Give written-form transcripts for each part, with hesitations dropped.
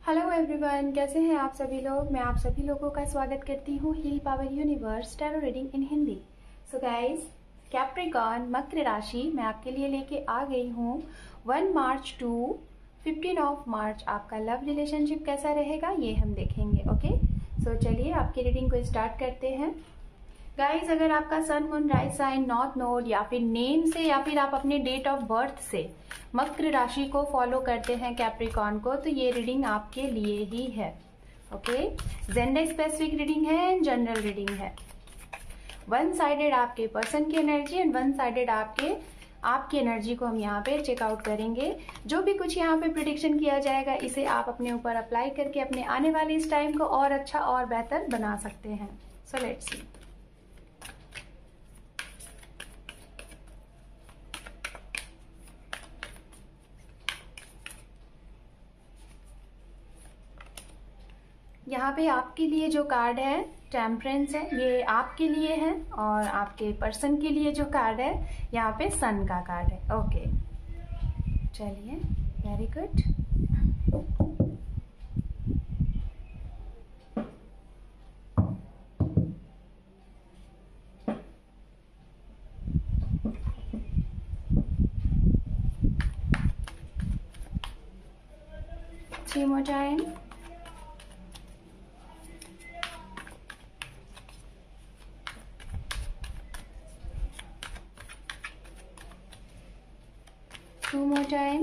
Hello everyone, कैसे हैं आप सभी लोग। मैं आप सभी लोगों का स्वागत करती हूँ heal power universe tarot reading in Hindi. So guys, Capricorn मकर राशि मैं आपके लिए लेके आ गई हूँ 1 मार्च टू 15 मार्च। आपका लव रिलेशनशिप कैसा रहेगा ये हम देखेंगे। ओके, सो चलिए आपकी रीडिंग को स्टार्ट करते हैं। गाइस, अगर आपका sun moon rise sign north node या फिर नेम से या फिर आप अपने डेट ऑफ बर्थ से मकर राशि को फॉलो करते हैं कैप्रिकॉर्न को, तो ये रीडिंग आपके लिए ही है। ओके, जेंडर स्पेसिफिक रीडिंग है, जनरल रीडिंग है। वन साइडेड आपके पर्सन की एनर्जी एंड वन साइडेड आपकी एनर्जी को हम यहाँ पे चेकआउट करेंगे। जो भी कुछ यहाँ पे प्रिडिक्शन किया जाएगा इसे आप अपने ऊपर अप्लाई करके अपने आने वाले इस टाइम को और अच्छा और बेहतर बना सकते हैं। So let's see. यहाँ पे आपके लिए जो कार्ड है टेम्परेंस है, ये आपके लिए है, और आपके पर्सन के लिए जो कार्ड है यहाँ पे सन का कार्ड है। ओके, चलिए, very good. Three more time. Two more time.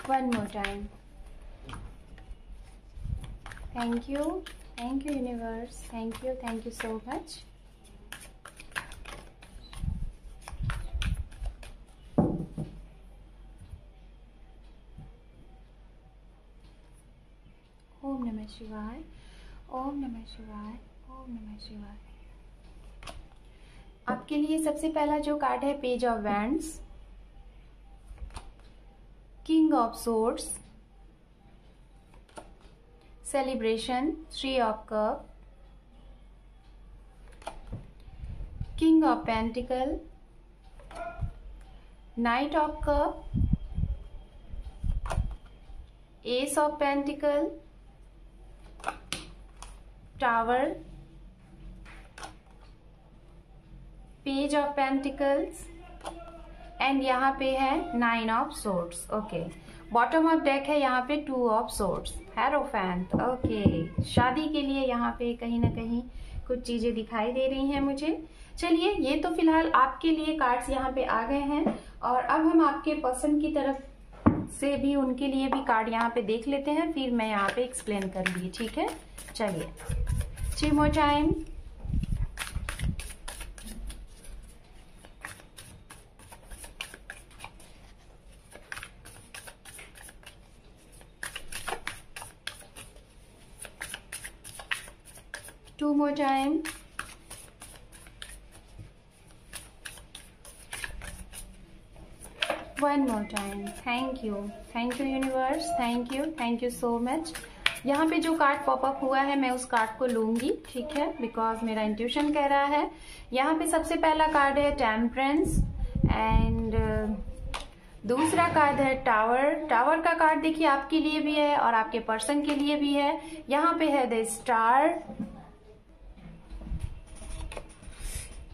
One more time. Thank you universe, thank you so much. ओम नमः शिवाय, ओम नमः शिवाय, ओम नमः शिवाय। आपके लिए सबसे पहला जो कार्ड है page of wands, king of swords, celebration, three of cup, king of pentacle, night of cup, S of pentacle, tower, page of pentacles and यहाँ पे है nine of swords. Okay, bottom of deck है यहाँ पे two of swords, hierophant. Okay, शादी के लिए यहाँ पे कहीं ना कहीं कुछ चीजें दिखाई दे रही हैं मुझे। चलिए, ये तो फिलहाल आपके लिए कार्ड्स यहाँ पे आ गए हैं, और अब हम आपके पर्सन की तरफ से भी उनके लिए भी कार्ड यहाँ पे देख लेते हैं, फिर मैं यहाँ पे एक्सप्लेन करूंगी। ठीक है, चलिए। Three more time. Two more time. One more time. Thank you universe, thank you so much. यहाँ पे जो कार्ड पॉपअप हुआ है मैं उस कार्ड को लूंगी, ठीक है, बिकॉज मेरा इंट्यूशन कह रहा है। यहाँ पे सबसे पहला कार्ड है टेम्परेंस एंड दूसरा कार्ड है टावर। टावर का कार्ड देखिए आपके लिए भी है और आपके पर्सन के लिए भी है। यहाँ पे है the star,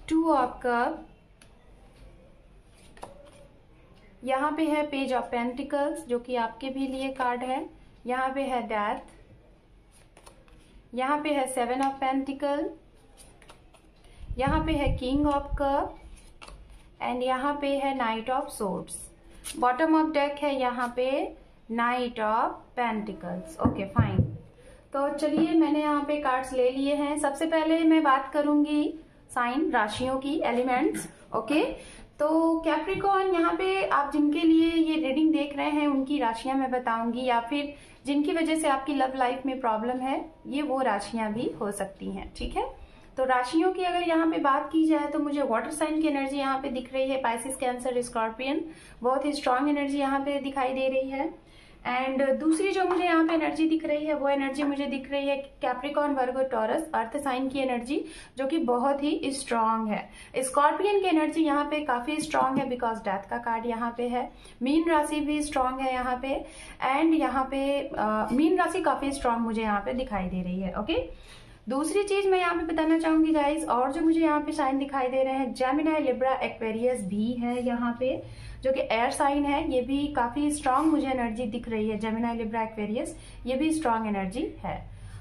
two of cup, यहाँ पे है पेज ऑफ पेंटिकल्स जो कि आपके भी लिए कार्ड है। यहाँ पे है डेथ, यहाँ पे है सेवन ऑफ पेंटिकल, यहाँ पे है किंग ऑफ कप एंड यहाँ पे है night of swords. Bottom of deck है यहाँ पे night of pentacles. Okay, fine. तो चलिए, मैंने यहाँ पे कार्ड्स ले लिए हैं। सबसे पहले मैं बात करूंगी साइन, राशियों की, एलिमेंट्स। ओके, तो कैप्रिकॉर्न, यहाँ पे आप जिनके लिए ये रीडिंग देख रहे हैं उनकी राशियां मैं बताऊंगी, या फिर जिनकी वजह से आपकी लव लाइफ में प्रॉब्लम है, ये वो राशियां भी हो सकती हैं। ठीक है, तो राशियों की अगर यहाँ पे बात की जाए तो मुझे वाटर साइन की एनर्जी यहाँ पे दिख रही है, पाइसिस, कैंसर, स्कॉर्पियन। बहुत ही स्ट्रांग एनर्जी यहाँ पे दिखाई दे रही है। एंड दूसरी जो मुझे यहाँ पे एनर्जी दिख रही है वो एनर्जी मुझे दिख रही है कैप्रिकॉर्न, वर्गो, टॉरस, अर्थ साइन की एनर्जी, जो कि बहुत ही स्ट्रांग है। स्कॉर्पियन की एनर्जी यहाँ पे काफी स्ट्रांग है बिकॉज डेथ का कार्ड यहाँ पे है। मीन राशि भी स्ट्रांग है यहाँ पे, एंड यहाँ पे मीन राशि काफी स्ट्रांग मुझे यहाँ पे दिखाई दे रही है। ओके, दूसरी चीज मैं यहाँ पे बताना चाहूंगी गाइज, और जो मुझे यहाँ पे साइन दिखाई दे रहे हैं, जेमिनी, लिब्रा, एक्वेरियस भी है यहाँ पे, जो कि एयर साइन है। ये भी काफी स्ट्रांग मुझे एनर्जी दिख रही है। जेमिनी, लिब्रा, एक्वेरियस ये भी स्ट्रांग एनर्जी है।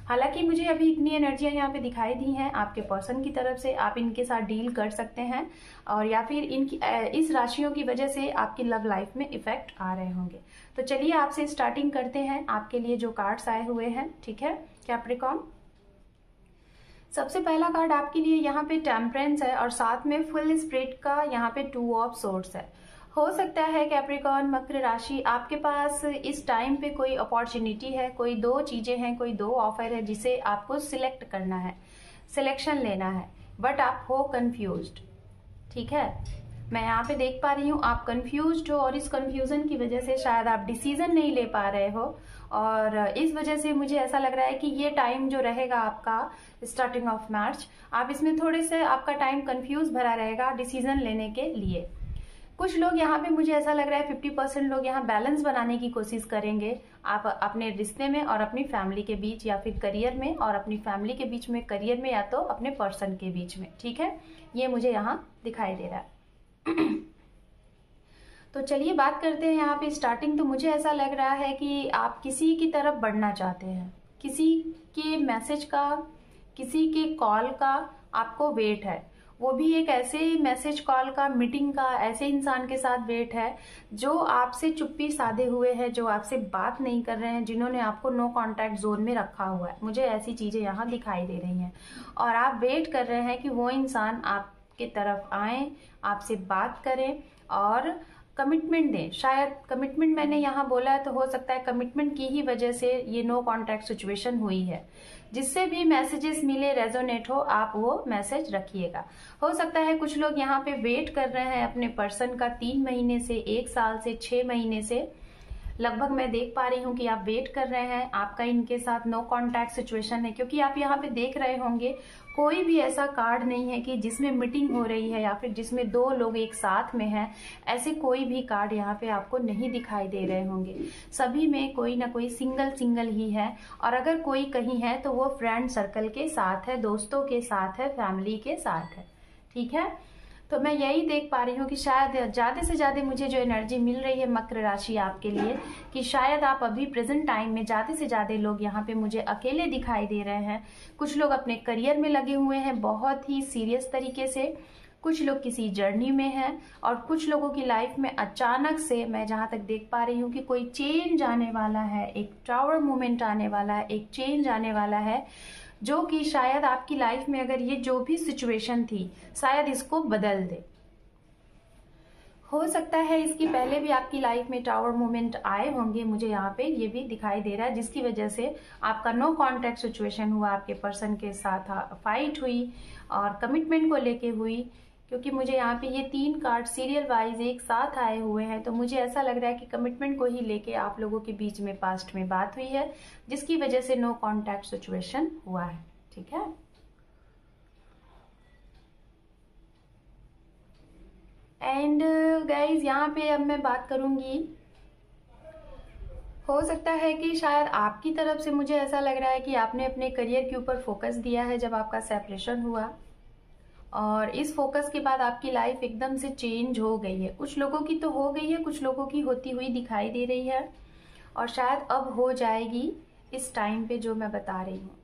हालांकि मुझे अभी इतनी एनर्जियां यहाँ पे दिखाई दी हैं आपके पर्सन की तरफ से, आप इनके साथ डील कर सकते हैं, और या फिर इनकी इस राशियों की वजह से आपकी लव लाइफ में इफेक्ट आ रहे होंगे। तो चलिए आपसे स्टार्टिंग करते हैं आपके लिए जो कार्ड्स आए हुए हैं, ठीक है कैप्रिकॉर्न। सबसे पहला कार्ड आपके लिए यहाँ पे टेम्परेंस है, और साथ में फुल स्प्रिट का यहाँ पे 2 ऑफ सोर्ड्स है। हो सकता है कैप्रिकॉर्न, मकर राशि, आपके पास इस टाइम पे कोई अपॉर्चुनिटी है, कोई 2 चीजें हैं, कोई 2 ऑफर है जिसे आपको सिलेक्ट करना है, सिलेक्शन लेना है, बट आप हो कंफ्यूज्ड। ठीक है, मैं यहाँ पे देख पा रही हूँ आप कंफ्यूज्ड हो, और इस कंफ्यूजन की वजह से शायद आप डिसीजन नहीं ले पा रहे हो, और इस वजह से मुझे ऐसा लग रहा है कि ये टाइम जो रहेगा आपका स्टार्टिंग ऑफ मार्च, आप इसमें थोड़े से आपका टाइम कंफ्यूज भरा रहेगा डिसीजन लेने के लिए। कुछ लोग यहाँ पे मुझे ऐसा लग रहा है 50% लोग यहाँ बैलेंस बनाने की कोशिश करेंगे, आप अपने रिश्ते में और अपनी फैमिली के बीच, या फिर करियर में और अपनी फैमिली के बीच में, करियर में या तो अपने पर्सन के बीच में। ठीक है, ये मुझे यहाँ दिखाई दे रहा है। तो चलिए बात करते हैं यहाँ पे स्टार्टिंग। तो मुझे ऐसा लग रहा है कि आप किसी की तरफ बढ़ना चाहते हैं, किसी के मैसेज का, किसी के कॉल का आपको वेट है, वो भी एक ऐसे मैसेज, कॉल का, मीटिंग का, ऐसे इंसान के साथ वेट है जो आपसे चुप्पी साधे हुए है, जो आपसे बात नहीं कर रहे हैं, जिन्होंने आपको नो कांटेक्ट जोन में रखा हुआ है। मुझे ऐसी चीजें यहाँ दिखाई दे रही हैं, और आप वेट कर रहे हैं कि वो इंसान आपके तरफ आए, आपसे बात करें और कमिटमेंट दें। शायद कमिटमेंट मैंने यहाँ बोला है, तो हो सकता है कमिटमेंट की ही वजह से ये नो कांटेक्ट सिचुएशन हुई है। जिससे भी मैसेजेस मिले, रेजोनेट हो, आप वो मैसेज रखिएगा। हो सकता है कुछ लोग यहाँ पे वेट कर रहे हैं अपने पर्सन का 3 महीने से, 1 साल से, 6 महीने से लगभग मैं देख पा रही हूँ कि आप वेट कर रहे हैं। आपका इनके साथ नो कांटेक्ट सिचुएशन है, क्योंकि आप यहाँ पे देख रहे होंगे कोई भी ऐसा कार्ड नहीं है कि जिसमें मीटिंग हो रही है या फिर जिसमें 2 लोग एक साथ में हैं। ऐसे कोई भी कार्ड यहाँ पे आपको नहीं दिखाई दे रहे होंगे। सभी में कोई ना कोई सिंगल ही है, और अगर कोई कहीं है तो वो फ्रेंड सर्कल के साथ है, दोस्तों के साथ है, फैमिली के साथ है। ठीक है, तो मैं यही देख पा रही हूँ कि शायद ज्यादा से ज्यादा मुझे जो एनर्जी मिल रही है मकर राशि आपके लिए, कि शायद आप अभी प्रेजेंट टाइम में ज्यादा से ज्यादा लोग यहाँ पे मुझे अकेले दिखाई दे रहे हैं। कुछ लोग अपने करियर में लगे हुए हैं बहुत ही सीरियस तरीके से, कुछ लोग किसी जर्नी में हैं, और कुछ लोगों की लाइफ में अचानक से मैं जहां तक देख पा रही हूँ कि कोई चेंज आने वाला है, एक टावर मूवमेंट आने वाला है, एक चेंज आने वाला है, जो कि शायद आपकी लाइफ में अगर ये जो भी सिचुएशन थी शायद इसको बदल दे। हो सकता है इसकी पहले भी आपकी लाइफ में टावर मूवमेंट आए होंगे, मुझे यहाँ पे ये भी दिखाई दे रहा है, जिसकी वजह से आपका नो कांटेक्ट सिचुएशन हुआ, आपके पर्सन के साथ फाइट हुई और कमिटमेंट को लेके हुई। क्योंकि मुझे यहाँ पे ये 3 कार्ड सीरियल वाइज एक साथ आए हुए हैं, तो मुझे ऐसा लग रहा है कि कमिटमेंट को ही लेके आप लोगों के बीच में पास्ट में बात हुई है, जिसकी वजह से नो कांटेक्ट सिचुएशन हुआ है। ठीक है, एंड गाइज यहाँ पे अब मैं बात करूंगी, हो सकता है कि शायद आपकी तरफ से मुझे ऐसा लग रहा है कि आपने अपने करियर के ऊपर फोकस दिया है जब आपका सेपरेशन हुआ, और इस फोकस के बाद आपकी लाइफ एकदम से चेंज हो गई है। कुछ लोगों की तो हो गई है, कुछ लोगों की होती हुई दिखाई दे रही है, और शायद अब हो जाएगी इस टाइम पे जो मैं बता रही हूँ।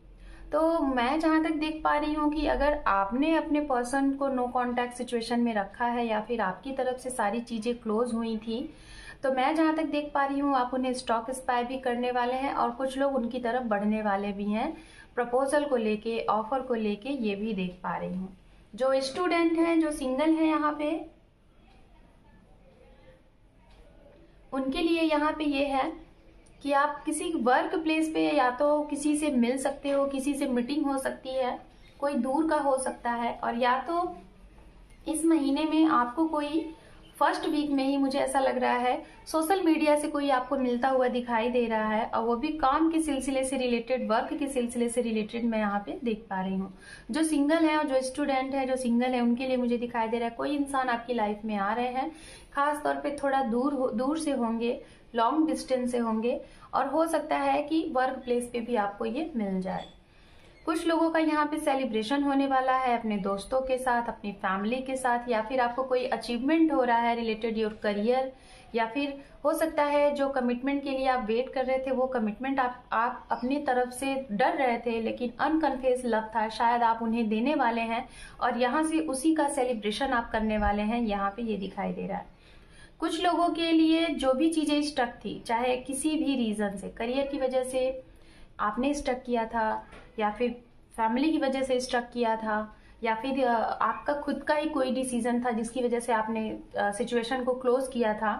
तो मैं जहां तक देख पा रही हूँ कि अगर आपने अपने पर्सन को नो कांटेक्ट सिचुएशन में रखा है, या फिर आपकी तरफ से सारी चीजें क्लोज हुई थी, तो मैं जहां तक देख पा रही हूँ आप उन्हें स्टॉक स्पाई भी करने वाले हैं, और कुछ लोग उनकी तरफ बढ़ने वाले भी हैं प्रपोजल को लेके, ऑफर को लेके, ये भी देख पा रही हूँ। जो स्टूडेंट हैं, जो सिंगल हैं यहाँ पे, उनके लिए यहाँ पे ये है कि आप किसी वर्क प्लेस पे या तो किसी से मिल सकते हो, किसी से मीटिंग हो सकती है, कोई दूर का हो सकता है, और या तो इस महीने में आपको कोई फर्स्ट वीक में ही मुझे ऐसा लग रहा है सोशल मीडिया से कोई आपको मिलता हुआ दिखाई दे रहा है, और वो भी काम के सिलसिले से रिलेटेड, वर्क के सिलसिले से रिलेटेड मैं यहाँ पे देख पा रही हूँ। जो सिंगल है और जो स्टूडेंट है, जो सिंगल है, उनके लिए मुझे दिखाई दे रहा है कोई इंसान आपकी लाइफ में आ रहे हैं। खास तौर पे थोड़ा दूर से होंगे, लॉन्ग डिस्टेंस से होंगे, और हो सकता है कि वर्क प्लेस पे भी आपको ये मिल जाए। कुछ लोगों का यहाँ पे सेलिब्रेशन होने वाला है अपने दोस्तों के साथ, अपनी फैमिली के साथ, या फिर आपको कोई अचीवमेंट हो रहा है रिलेटेड योर करियर, या फिर हो सकता है जो कमिटमेंट के लिए आप वेट कर रहे थे वो कमिटमेंट आप अपनी तरफ से डर रहे थे, लेकिन अनकन्फेस लव था, शायद आप उन्हें देने वाले हैं और यहाँ से उसी का सेलिब्रेशन आप करने वाले हैं। यहाँ पे ये दिखाई दे रहा है। कुछ लोगों के लिए जो भी चीजें स्टक थी, चाहे किसी भी रीजन से, करियर की वजह से आपने स्टक किया था, या फिर फैमिली की वजह से स्टक किया था, या फिर आपका खुद का ही कोई डिसीजन था जिसकी वजह से आपने सिचुएशन को क्लोज किया था,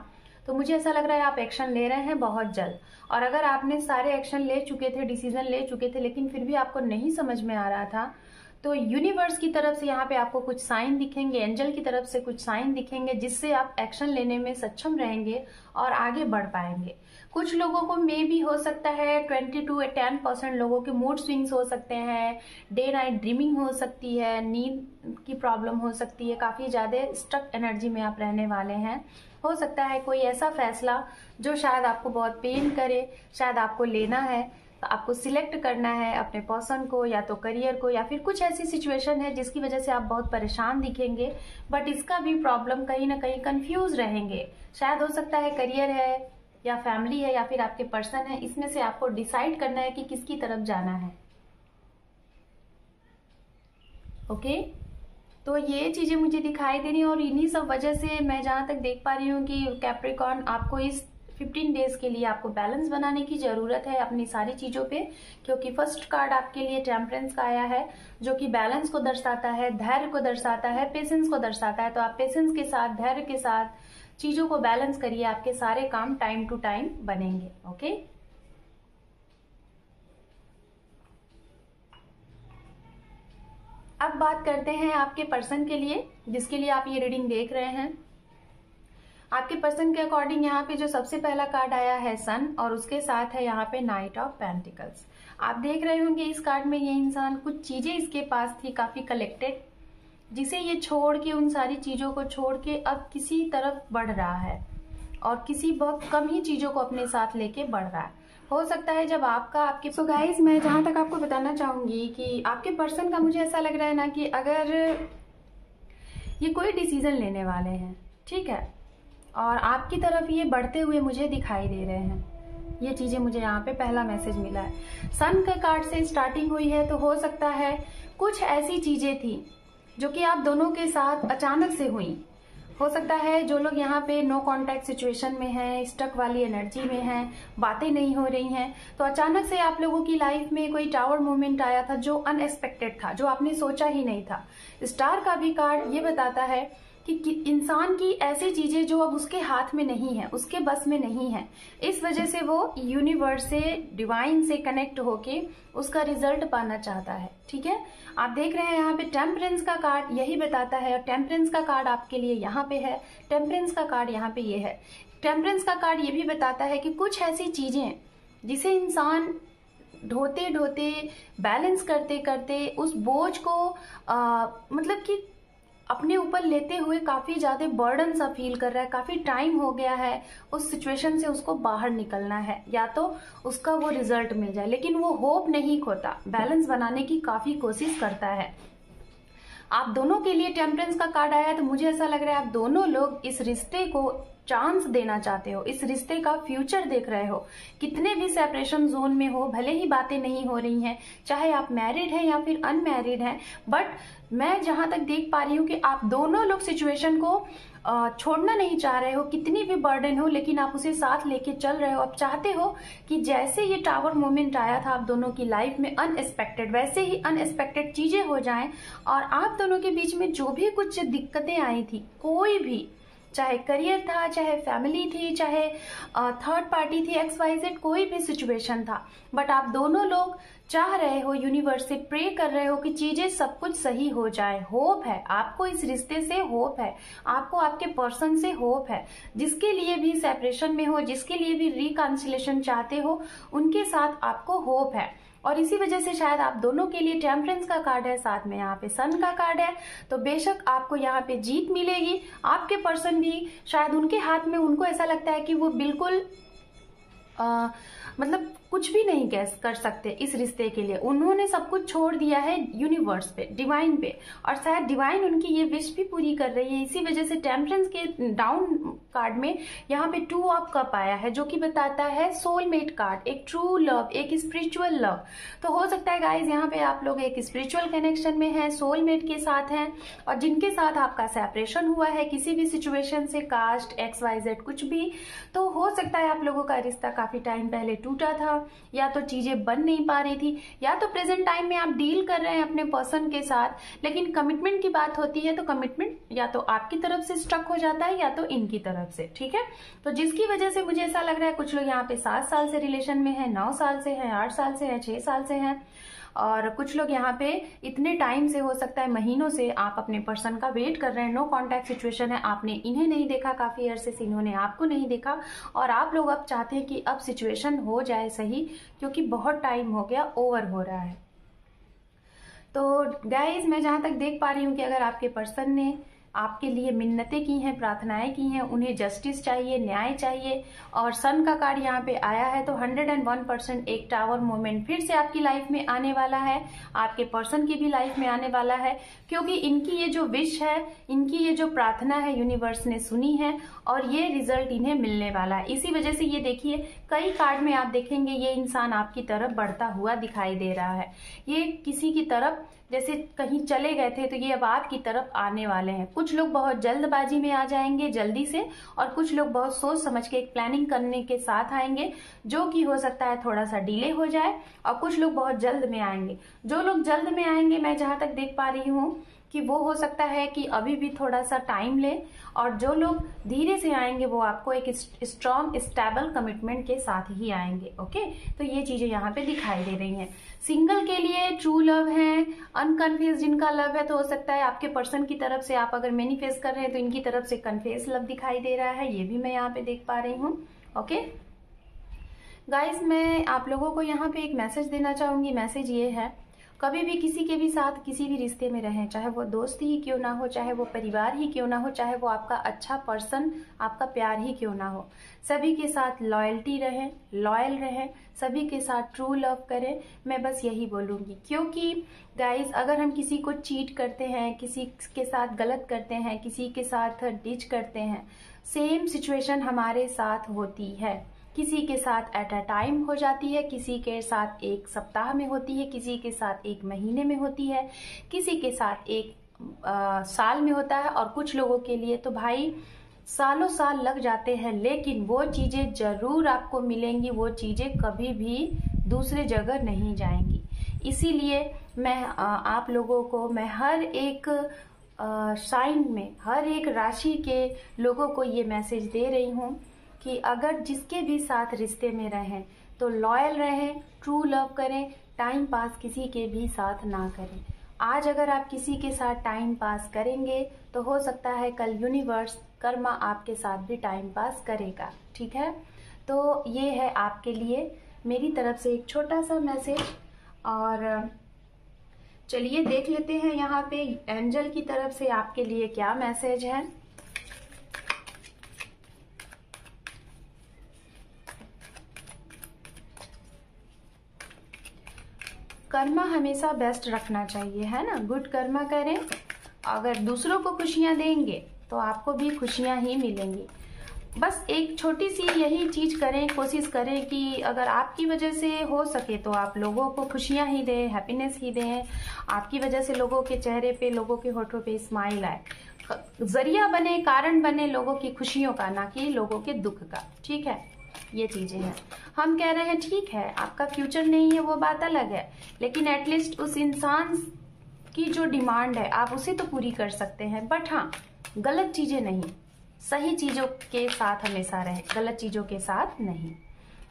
तो मुझे ऐसा लग रहा है आप एक्शन ले रहे हैं बहुत जल्द। और अगर आपने सारे एक्शन ले चुके थे, डिसीजन ले चुके थे, लेकिन फिर भी आपको नहीं समझ में आ रहा था, तो यूनिवर्स की तरफ से यहाँ पे आपको कुछ साइन दिखेंगे, एंजल की तरफ से कुछ साइन दिखेंगे, जिससे आप एक्शन लेने में सक्षम रहेंगे और आगे बढ़ पाएंगे। कुछ लोगों को मे भी हो सकता है 20 to 10% लोगों के मूड स्विंग्स हो सकते हैं, डे नाइट ड्रीमिंग हो सकती है, नींद की प्रॉब्लम हो सकती है, काफी ज्यादा स्टक एनर्जी में आप रहने वाले हैं। हो सकता है कोई ऐसा फैसला जो शायद आपको बहुत पेन करे, शायद आपको लेना है, तो आपको सिलेक्ट करना है अपने पर्सन को, या तो करियर को, या फिर कुछ ऐसी सिचुएशन है जिसकी वजह से आप बहुत परेशान दिखेंगे, बट इसका भी प्रॉब्लम कहीं ना कहीं कंफ्यूज रहेंगे। शायद हो सकता है करियर है या फैमिली है या फिर आपके पर्सन है, इसमें से आपको डिसाइड करना है कि किसकी तरफ जाना है। ओके, तो ये चीजें मुझे दिखाई दे रही हैं, और इन्हीं सब वजह से मैं जहां तक देख पा रही हूँ कि कैप्रिकॉर्न आपको इस 15 डेज के लिए आपको बैलेंस बनाने की जरूरत है अपनी सारी चीजों पे, क्योंकि फर्स्ट कार्ड आपके लिए टेम्परेंस का आया है, जो कि बैलेंस को दर्शाता है, धैर्य को दर्शाता है, पेशेंस को दर्शाता है। तो आप पेशेंस के साथ, धैर्य के साथ चीजों को बैलेंस करिए, आपके सारे काम टाइम टू टाइम बनेंगे। ओके, अब बात करते हैं आपके पर्सन के लिए, जिसके लिए आप ये रीडिंग देख रहे हैं। आपके पर्सन के अकॉर्डिंग यहाँ पे जो सबसे पहला कार्ड आया है सन, और उसके साथ है यहाँ पे नाइट ऑफ पेंटिकल्स। आप देख रहे होंगे इस कार्ड में ये इंसान, कुछ चीजें इसके पास थी काफी कलेक्टेड, जिसे ये छोड़ के, उन सारी चीजों को छोड़ के अब किसी तरफ बढ़ रहा है, और किसी बहुत कम ही चीजों को अपने साथ लेके बढ़ रहा है। हो सकता है जब आपके सो गाइस, मैं जहां तक आपको बताना चाहूंगी कि आपके पर्सन का मुझे ऐसा लग रहा है ना कि अगर ये कोई डिसीजन लेने वाले हैं, ठीक है, और आपकी तरफ ये बढ़ते हुए मुझे दिखाई दे रहे हैं, ये चीजें मुझे यहाँ पे पहला मैसेज मिला है। सन के कार्ड से स्टार्टिंग हुई है, तो हो सकता है कुछ ऐसी चीजें थी जो कि आप दोनों के साथ अचानक से हुई। हो सकता है जो लोग यहाँ पे नो कांटेक्ट सिचुएशन में हैं, स्टक वाली एनर्जी में हैं, बातें नहीं हो रही हैं, तो अचानक से आप लोगों की लाइफ में कोई टावर मूवमेंट आया था जो अनएक्सपेक्टेड था, जो आपने सोचा ही नहीं था। स्टार का भी कार्ड ये बताता है कि इंसान की ऐसी चीजें जो अब उसके हाथ में नहीं है, उसके बस में नहीं है, इस वजह से वो यूनिवर्स से, डिवाइन से कनेक्ट होके उसका रिजल्ट पाना चाहता है। ठीक है, आप देख रहे हैं यहाँ पे टेम्परेंस का कार्ड यही बताता है, और टेम्परेंस का कार्ड आपके लिए यहाँ पे है, टेम्परेंस का कार्ड यहाँ पे ये है। टेम्परेंस का कार्ड ये भी बताता है कि कुछ ऐसी चीजें जिसे इंसान ढोते ढोते, बैलेंस करते करते उस बोझ को मतलब कि अपने ऊपर लेते हुए काफी ज्यादा बर्डन सा फील कर रहा है, काफी टाइम हो गया है, उस सिचुएशन से उसको बाहर निकलना है, या तो उसका वो रिजल्ट मिल जाए, लेकिन वो होप नहीं खोता, बैलेंस बनाने की काफी कोशिश करता है। आप दोनों के लिए टेम्परेंस का कार्ड आया है, तो मुझे ऐसा लग रहा है आप दोनों लोग इस रिश्ते को चांस देना चाहते हो, इस रिश्ते का फ्यूचर देख रहे हो। कितने भी सेपरेशन जोन में हो, भले ही बातें नहीं हो रही हैं, चाहे आप मैरिड हैं या फिर अनमैरिड हैं, बट मैं जहां तक देख पा रही हूँ कि आप दोनों लोग सिचुएशन को छोड़ना नहीं चाह रहे हो, कितनी भी बर्डन हो, लेकिन आप उसे साथ लेके चल रहे हो। आप चाहते हो कि जैसे ये टावर मोमेंट आया था आप दोनों की लाइफ में अनएक्सपेक्टेड, वैसे ही अनएक्सपेक्टेड चीजें हो जाएं, और आप दोनों के बीच में जो भी कुछ दिक्कतें आई थी, कोई भी, चाहे करियर था, चाहे फैमिली थी, चाहे थर्ड पार्टी थी, XYZ कोई भी सिचुएशन था, बट आप दोनों लोग चाह रहे हो, यूनिवर्स से प्रे कर रहे हो कि चीजें सब कुछ सही हो जाए। होप है आपको, इस रिश्ते से होप है आपको, आपके पर्सन से होप है। जिसके लिए भी सेपरेशन में हो, जिसके लिए भी रिकंसिलेशन चाहते हो, उनके साथ आपको होप है। और इसी वजह से शायद आप दोनों के लिए टेम्परेंस का कार्ड है, साथ में यहाँ पे सन का कार्ड है। तो बेशक आपको यहाँ पे जीत मिलेगी। आपके पर्सन भी शायद उनके हाथ में, उनको ऐसा लगता है कि वो बिल्कुल मतलब कुछ भी नहीं कर सकते इस रिश्ते के लिए। उन्होंने सब कुछ छोड़ दिया है यूनिवर्स पे, डिवाइन पे, और शायद डिवाइन उनकी ये विश भी पूरी कर रही है। इसी वजह से टेम्परेंस के डाउन कार्ड में यहाँ पे 2 ऑफ कप आया है, जो कि बताता है सोलमेट कार्ड, एक ट्रू लव, एक स्पिरिचुअल लव। तो हो सकता है गाइज यहाँ पे आप लोग एक स्पिरिचुअल कनेक्शन में हैं, सोलमेट के साथ हैं, और जिनके साथ आपका सेपरेशन हुआ है किसी भी सिचुएशन से, कास्ट XYZ कुछ भी, तो हो सकता है आप लोगों का रिश्ता काफी टाइम पहले टूटा था, या तो चीजें बन नहीं पा रही थी, या तो प्रेजेंट टाइम में आप डील कर रहे हैं अपने पर्सन के साथ, लेकिन कमिटमेंट की बात होती है तो कमिटमेंट या तो आपकी तरफ से स्टक हो जाता है या तो इनकी तरफ से। ठीक है, तो जिसकी वजह से मुझे ऐसा लग रहा है कुछ लोग यहाँ पे 7 साल से रिलेशन में है, 9 साल से है, 8 साल से है, 6 साल से है, और कुछ लोग यहाँ पे इतने टाइम से, हो सकता है महीनों से, आप अपने पर्सन का वेट कर रहे हैं। नो कांटेक्ट सिचुएशन है, आपने इन्हें नहीं देखा काफी अरसे से, इन्होंने आपको नहीं देखा, और आप लोग अब चाहते हैं कि अब सिचुएशन हो जाए सही, क्योंकि बहुत टाइम हो गया, ओवर हो रहा है। तो गाइज मैं जहां तक देख पा रही हूँ कि अगर आपके पर्सन ने आपके लिए मिन्नतें की हैं, प्रार्थनाएं की हैं, उन्हें जस्टिस चाहिए, न्याय चाहिए, और सन का कार्ड यहाँ पे आया है, तो 101% एक टावर मोमेंट फिर से आपकी लाइफ में आने वाला है, आपके पर्सन की भी लाइफ में आने वाला है, क्योंकि इनकी ये जो विश है, इनकी ये जो प्रार्थना है, यूनिवर्स ने सुनी है, और ये रिजल्ट इन्हें मिलने वाला है। इसी वजह से ये देखिए, कई कार्ड में आप देखेंगे ये इंसान आपकी तरफ बढ़ता हुआ दिखाई दे रहा है। ये किसी की तरफ जैसे कहीं चले गए थे, तो ये अब आपकी तरफ आने वाले हैं। कुछ लोग बहुत जल्दबाजी में आ जाएंगे, जल्दी से, और कुछ लोग बहुत सोच समझ के एक प्लानिंग करने के साथ आएंगे, जो कि हो सकता है थोड़ा सा डिले हो जाए, और कुछ लोग बहुत जल्द में आएंगे। जो लोग जल्द में आएंगे, मैं जहां तक देख पा रही हूँ कि वो हो सकता है कि अभी भी थोड़ा सा टाइम ले, और जो लोग धीरे से आएंगे वो आपको एक स्ट्रॉन्ग स्टेबल कमिटमेंट के साथ ही आएंगे। ओके, तो ये चीजें यहाँ पे दिखाई दे रही हैं। सिंगल के लिए ट्रू लव है, अनकन्फेस जिनका लव है, तो हो सकता है आपके पर्सन की तरफ से, आप अगर मैनिफेस्ट कर रहे हैं तो इनकी तरफ से कन्फेस लव दिखाई दे रहा है, ये भी मैं यहाँ पे देख पा रही हूँ। ओके गाइज, मैं आप लोगों को यहाँ पे एक मैसेज देना चाहूंगी। मैसेज ये है, कभी भी किसी के भी साथ किसी भी रिश्ते में रहें, चाहे वो दोस्त ही क्यों ना हो, चाहे वो परिवार ही क्यों ना हो, चाहे वो आपका अच्छा पर्सन, आपका प्यार ही क्यों ना हो, सभी के साथ लॉयल्टी रहें, लॉयल रहें, सभी के साथ ट्रू लव करें। मैं बस यही बोलूंगी, क्योंकि गाइज अगर हम किसी को चीट करते हैं, किसी के साथ गलत करते हैं, किसी के साथ डिच करते हैं, सेम सिचुएशन हमारे साथ होती है। किसी के साथ एट अ टाइम हो जाती है, किसी के साथ एक सप्ताह में होती है, किसी के साथ एक महीने में होती है, किसी के साथ एक साल में होता है, और कुछ लोगों के लिए तो भाई सालों साल लग जाते हैं, लेकिन वो चीजें जरूर आपको मिलेंगी, वो चीजें कभी भी दूसरे जगह नहीं जाएंगी। इसीलिए मैं आप लोगों को, मैं हर एक साइन में, हर एक राशि के लोगों को ये मैसेज दे रही हूँ कि अगर जिसके भी साथ रिश्ते में रहें तो लॉयल रहें, ट्रू लव करें, टाइम पास किसी के भी साथ ना करें। आज अगर आप किसी के साथ टाइम पास करेंगे तो हो सकता है कल यूनिवर्स, कर्मा आपके साथ भी टाइम पास करेगा। ठीक है, तो ये है आपके लिए मेरी तरफ से एक छोटा सा मैसेज। और चलिए देख लेते हैं यहाँ पे एंजल की तरफ से आपके लिए क्या मैसेज है। कर्मा हमेशा बेस्ट रखना चाहिए, है ना, गुड कर्मा करें। अगर दूसरों को खुशियां देंगे तो आपको भी खुशियां ही मिलेंगी। बस एक छोटी सी यही चीज करें, कोशिश करें कि अगर आपकी वजह से हो सके तो आप लोगों को खुशियां ही दें, हैप्पीनेस ही दें। आपकी वजह से लोगों के चेहरे पे, लोगों के होठों पे स्माइल आए, जरिया बने, कारण बने लोगों की खुशियों का, ना कि लोगों के दुख का। ठीक है, ये चीजें हैं। हम कह रहे हैं ठीक है आपका फ्यूचर नहीं है, वो बात अलग है, लेकिन एटलीस्ट उस इंसान की जो डिमांड है आप उसे तो पूरी कर सकते हैं। बट हाँ, गलत चीजें नहीं, सही चीजों के साथ हमेशा रहे, गलत चीजों के साथ नहीं।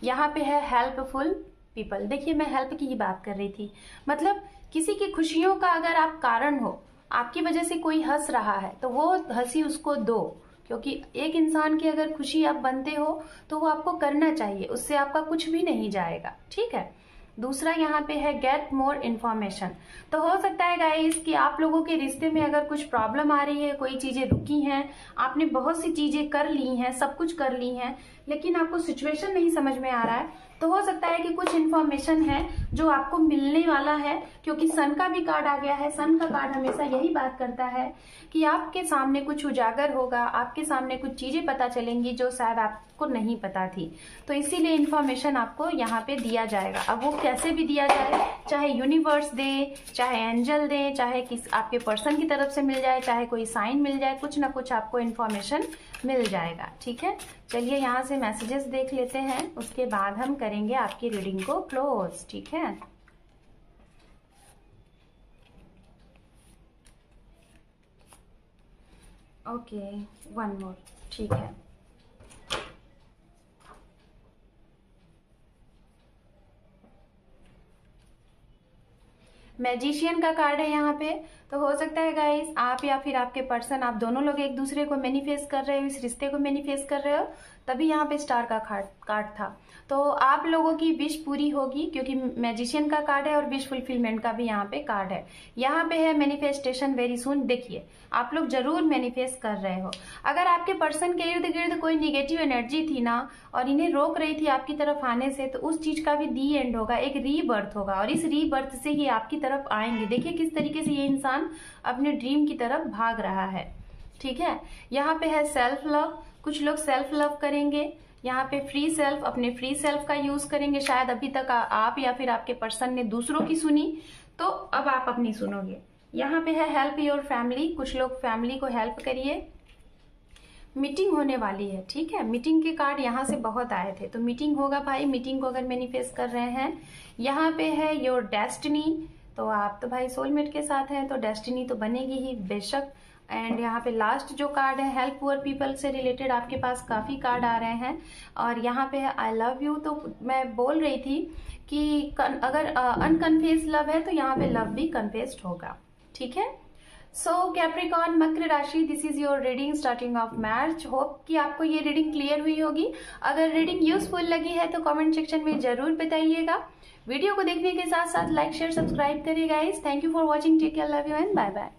यहाँ पे है हेल्पफुल, पीपल। देखिए मैं हेल्प की ही बात कर रही थी, मतलब किसी की खुशियों का अगर आप कारण हो, आपकी वजह से कोई हंस रहा है तो वो हंसी उसको दो, क्योंकि एक इंसान की अगर खुशी आप बनते हो तो वो आपको करना चाहिए, उससे आपका कुछ भी नहीं जाएगा, ठीक है। दूसरा यहाँ पे है गेट मोर इन्फॉर्मेशन। तो हो सकता है गाइस कि आप लोगों के रिश्ते में अगर कुछ प्रॉब्लम आ रही है, कोई चीजें रुकी हैं, आपने बहुत सी चीजें कर ली हैं, सब कुछ कर ली हैं, लेकिन आपको सिचुएशन नहीं समझ में आ रहा है, तो हो सकता है कि कुछ इन्फॉर्मेशन है जो आपको मिलने वाला है, क्योंकि सन का भी कार्ड आ गया है। सन का कार्ड हमेशा यही बात करता है कि आपके सामने कुछ उजागर होगा, आपके सामने कुछ चीजें पता चलेंगी जो शायद आपको नहीं पता थी, तो इसीलिए इन्फॉर्मेशन आपको यहाँ पे दिया जाएगा। अब वो कैसे भी दिया जाए, चाहे यूनिवर्स दे, चाहे एंजल दे, चाहे किस आपके पर्सन की तरफ से मिल जाए, चाहे कोई साइन मिल जाए, कुछ ना कुछ आपको इन्फॉर्मेशन मिल जाएगा, ठीक है। चलिए यहाँ से मैसेजेस देख लेते हैं, उसके बाद हम करेंगे आपकी रीडिंग को क्लोज, ठीक है। ओके, वन मोर, ठीक है। मैजिशियन का कार्ड है यहाँ पे। तो हो सकता है गाइस आप या फिर आपके पर्सन, आप दोनों लोग एक दूसरे को मैनिफेस्ट कर रहे हो, इस रिश्ते को मैनिफेस्ट कर रहे हो, तभी यहाँ पे स्टार का कार्ड था। तो आप लोगों की विश पूरी होगी, क्योंकि मैजिशियन का कार्ड है और विश फुलफिलमेंट का भी यहाँ पे कार्ड है। यहाँ पे है मैनिफेस्टेशन वेरी सून। देखिए आप लोग जरूर मैनिफेस्ट कर रहे हो। अगर आपके पर्सन के इर्द गिर्द कोई निगेटिव एनर्जी थी ना और इन्हें रोक रही थी आपकी तरफ आने से, तो उस चीज का भी दी एंड होगा, एक रीबर्थ होगा, और इस रीबर्थ से ही आपकी तरफ आएंगे। देखिए किस तरीके से ये इंसान अपने ड्रीम की तरफ भाग रहा है, ठीक है। यहाँ पे है सेल्फ लव, कुछ लोग सेल्फ लव करेंगे। यहाँ पे फ्री सेल्फ, अपने फ्री सेल्फ का यूज करेंगे। शायद अभी तक आप या फिर आपके पर्सन ने दूसरों की सुनी, तो अब आप अपनी सुनोगे। यहाँ पे है हेल्प योर फैमिली, कुछ लोग फैमिली को हेल्प करिए। मीटिंग होने वाली है, ठीक है। मीटिंग के कार्ड यहाँ से बहुत आए थे, तो मीटिंग होगा भाई, मीटिंग को अगर मैनिफेस्ट कर रहे हैं। यहाँ पे है योर डेस्टिनी, तो आप तो भाई सोलमेट के साथ हैं, तो डेस्टिनी तो बनेगी ही बेशक। एंड यहाँ पे लास्ट जो कार्ड है हेल्प पुअर पीपल से रिलेटेड आपके पास काफी कार्ड आ रहे हैं। और यहाँ पे है आई लव यू। तो मैं बोल रही थी कि अगर अनकन्फेस्ड लव है तो यहाँ पे लव भी कन्फेस्ड होगा, ठीक है। सो कैप्रिकॉर्न मकर राशि, this is your reading starting of March. Hope कि आपको ये रीडिंग क्लियर हुई होगी। अगर रीडिंग यूजफुल लगी है तो कमेंट सेक्शन में जरूर बताइएगा। वीडियो को देखने के साथ साथ लाइक शेयर सब्सक्राइब करिए guys. Thank you for watching, take care, love you and bye bye.